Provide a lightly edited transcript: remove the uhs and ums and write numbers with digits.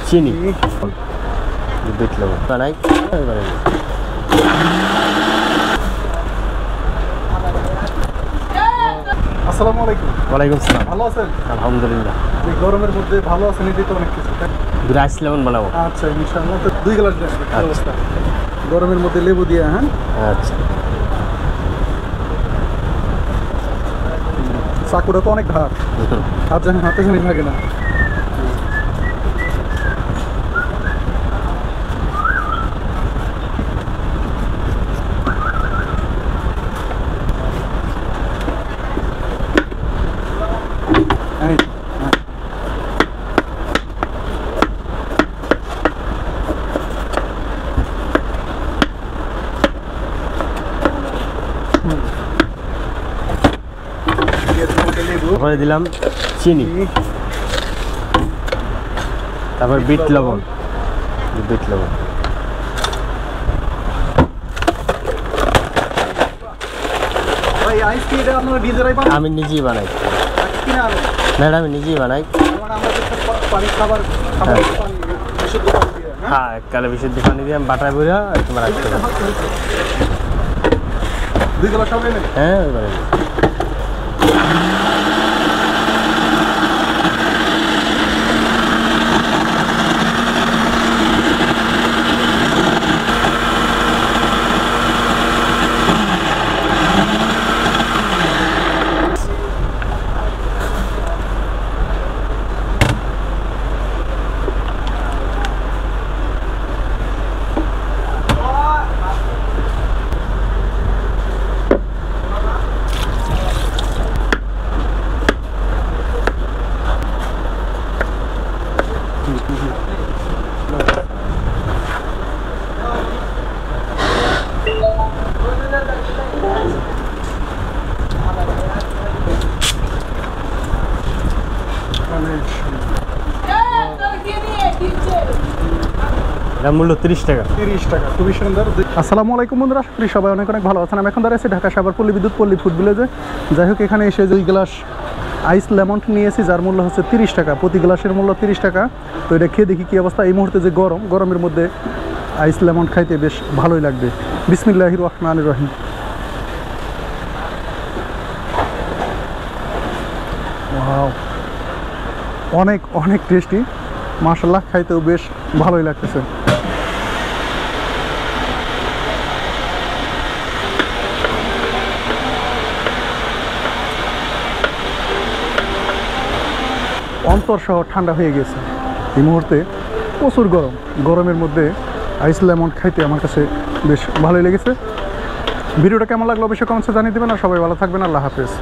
চিনি বিট লবণ বানাই। আসসালামু আলাইকুম। ওয়ালাইকুম আসসালাম। ভালো আছেন? আলহামদুলিল্লাহ। এই গরমের মধ্যে ভালো আছেন, এটাই তো অনেক কিছু। রাইস লেমন বানাবো। আচ্ছা ইনশাআল্লাহ। তো 2 গ্লাস দেন। অবস্থা গরমের মধ্যে লেবু দিয়ে। হ্যাঁ আচ্ছা, চাকুটা তো অনেক ধার, হাত জানি হাতে জানি লাগে না। তারপরে দিলাম চিনি, তারপর বিট লবণ। বিট লবণ ভাই আইস কি এটা আপনারা নিজেরাই বানান? আমি নিজেই বানাই। কিনা আনেন? না আমি নিজেই বানাই। মানে আমরা যে পানি খাবার পানি বিশুদ্ধ পানি দিয়ে। হ্যাঁ, কালে বিশুদ্ধ পানি দিয়ে বাটার বুড়া তোমার রাখতে হবে। 2 গ্লাস হবে না? হ্যাঁ ওইবারে এর মূল্য 30 টাকা। 30 টাকা, খুবই সুন্দর। আসসালামু আলাইকুম বন্ধুরা, আশা করি সবাই অনেক অনেক ভালো আছেন। আমি এখন দাঁড়িয়ে আছি ঢাকা সাভার পল্লী বিদ্যুৎ পল্লী ফুড ভিলেজে। যাই হোক, এখানে এসে 2 গ্লাস আইস লেমন নিয়েছি, যার মূল্য হচ্ছে 30 টাকা। প্রতি গ্লাসের মূল্য 30 টাকা। তো এটা খেয়ে দেখি কী অবস্থা। এই মুহূর্তে যে গরমের মধ্যে আইস লেমন খাইতে বেশ ভালোই লাগবে। বিসমিল্লাহির রহমানির রহিম। ওয়াও, অনেক অনেক টেস্টি মাশাআল্লাহ, খাইতেও বেশ ভালোই লাগতেছে। অন্তরসহ ঠান্ডা হয়ে গেছে। এই মুহূর্তে প্রচুর গরমের মধ্যে আইস লেমন খাইতে আমার কাছে বেশ ভালোই লেগেছে। ভিডিওটা কেমন লাগলো অবশ্যই কমেন্টসে জানিয়ে দেবেন। আর সবাই ভালো থাকবেন। আল্লাহ হাফেজ।